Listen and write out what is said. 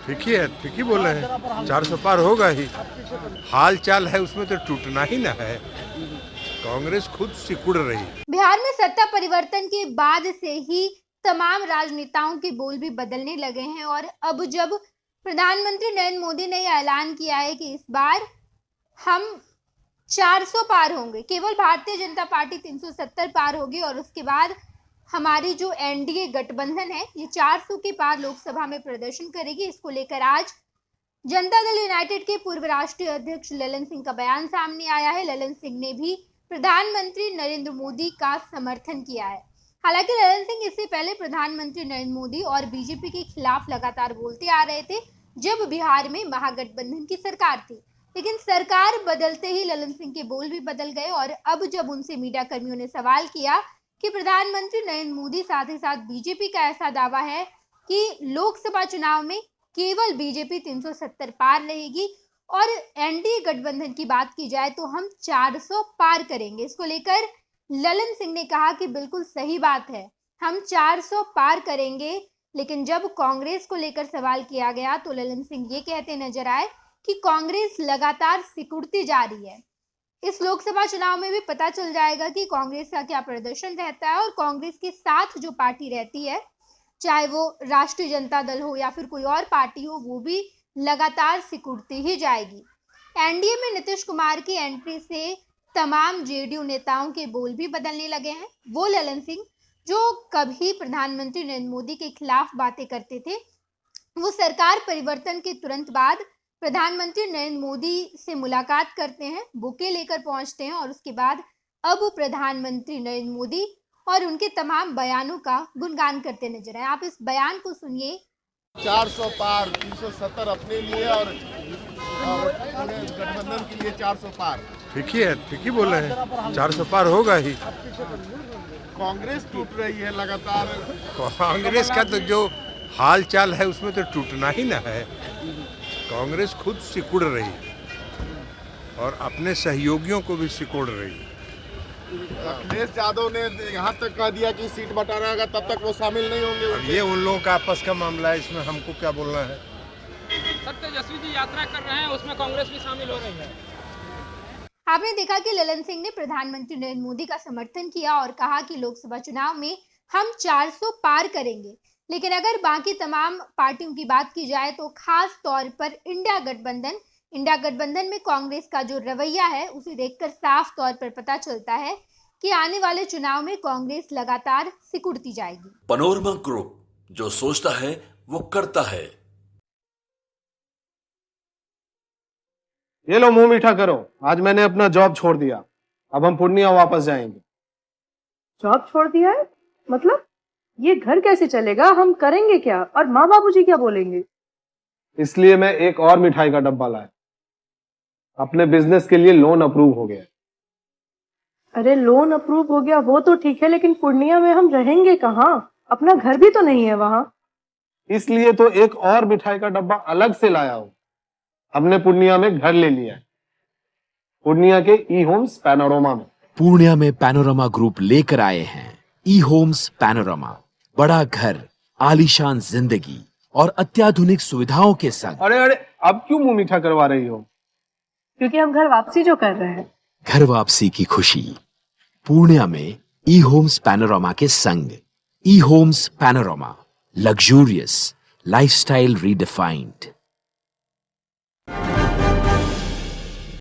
ठीक ही बोले हैं, 400 पार होगा ही। हाल चाल है उसमें तो टूटना ही ना है। कांग्रेस खुद सिकुड़ रही है। बिहार में सत्ता परिवर्तन के बाद से ही तमाम राजनेताओं के बोल भी बदलने लगे हैं और अब जब प्रधानमंत्री नरेंद्र मोदी ने ऐलान किया है कि इस बार हम 400 पार होंगे, केवल भारतीय जनता पार्टी 370 पार होगी और उसके बाद हमारी जो एनडीए गठबंधन है ये 400 के पार लोकसभा में प्रदर्शन करेगी। इसको लेकर आज जनता दल यूनाइटेड के पूर्व राष्ट्रीय अध्यक्ष ललन सिंह का बयान सामने आया है। ललन सिंह ने भी प्रधानमंत्री नरेंद्र मोदी का समर्थन किया है। हालांकि ललन सिंह इससे पहले प्रधानमंत्री नरेंद्र मोदी और बीजेपी के खिलाफ लगातार बोलते आ रहे थे जब बिहार में महागठबंधन की सरकार थी, लेकिन सरकार बदलते ही ललन सिंह के बोल भी बदल गए और अब जब उनसे मीडिया कर्मियों ने सवाल किया कि प्रधानमंत्री नरेंद्र मोदी साथ ही साथ बीजेपी का ऐसा दावा है कि लोकसभा चुनाव में केवल बीजेपी 370 पार रहेगी और एनडीए गठबंधन की बात की जाए तो हम 400 पार करेंगे। इसको लेकर ललन सिंह ने कहा कि बिल्कुल सही बात है, हम 400 पार करेंगे। लेकिन जब कांग्रेस को लेकर सवाल किया गया तो ललन सिंह ये कहते नजर आए कि कांग्रेस लगातार सिकुड़ती जा रही है। इस लोकसभा चुनाव में भी पता चल जाएगा कि कांग्रेस का क्या प्रदर्शन रहता है और कांग्रेस के साथ जो पार्टी रहती है, चाहे वो राष्ट्रीय जनता दल हो या फिर कोई और पार्टी हो, वो भी लगातार सिकुड़ती ही जाएगी। एनडीए में नीतीश कुमार की एंट्री से तमाम जेडीयू नेताओं के बोल भी बदलने लगे हैं। वो ललन सिंह जो कभी प्रधानमंत्री नरेंद्र मोदी के खिलाफ बातें करते थे, वो सरकार परिवर्तन के तुरंत बाद प्रधानमंत्री नरेंद्र मोदी से मुलाकात करते हैं, बुके लेकर पहुंचते हैं और उसके बाद अब प्रधानमंत्री नरेंद्र मोदी और उनके तमाम बयानों का गुणगान करते नजर आए। आप इस बयान को सुनिए। 400 पार, 370 अपने लिए और गठबंधन के लिए 400 पार। ठीक ही बोले हैं, 400 पार होगा ही। कांग्रेस टूट रही है लगातार। कांग्रेस का तो जो हाल चाल है उसमें तो टूटना ही ना है। कांग्रेस खुद सिकुड़ रही है और अपने सहयोगियों को भी सिकुड़ रही है। अखिलेश यादव ने यहाँ तक कह दिया कि सीट बंटाना होगा तब तक वो शामिल नहीं होंगे। अब ये उन लोगों का आपस का मामला है, इसमें हमको क्या बोलना है। तेजस्वी जी यात्रा कर रहे हैं, उसमें कांग्रेस भी शामिल हो रही है। आपने देखा कि ललन सिंह ने प्रधानमंत्री नरेंद्र मोदी का समर्थन किया और कहा कि लोकसभा चुनाव में हम 400 पार करेंगे। लेकिन अगर बाकी तमाम पार्टियों की बात की जाए तो खास तौर पर इंडिया गठबंधन में कांग्रेस का जो रवैया है उसे देखकर साफ तौर पर पता चलता है कि आने वाले चुनाव में कांग्रेस लगातार सिकुड़ती जाएगी। पैनोरमा ग्रुप, जो सोचता है वो करता है। ये लो मुंह मीठा करो, आज मैंने अपना जॉब छोड़ दिया, अब हम पूर्णिया वापस जाएंगे। जॉब छोड़ दिया है? मतलब ये घर कैसे चलेगा? हम करेंगे क्या और माँ बाबूजी क्या बोलेंगे? इसलिए मैं एक और मिठाई का डब्बा लाया। अपने बिजनेस के लिए लोन अप्रूव हो गया। अरे लोन अप्रूव हो गया वो तो ठीक है, लेकिन पूर्णिया में हम रहेंगे कहाँ? अपना घर भी तो नहीं है वहाँ। इसलिए तो एक और मिठाई का डब्बा अलग से लाया हूँ। हमने पूर्णिया में घर ले लिया है, पूर्णिया के ई होम्स पैनोरमा में। पूर्णिया में पैनोरमा ग्रुप लेकर आए हैं ई होम्स पैनोरमा। बड़ा घर, आलीशान जिंदगी और अत्याधुनिक सुविधाओं के संग। अरे अब क्यों मुंह मीठा करवा रही हो? क्योंकि हम घर वापसी जो कर रहे हैं। घर वापसी की खुशी पूर्णिया में ई होम्स पैनोरमा के संग। E Homes Panorama, luxurious lifestyle redefined.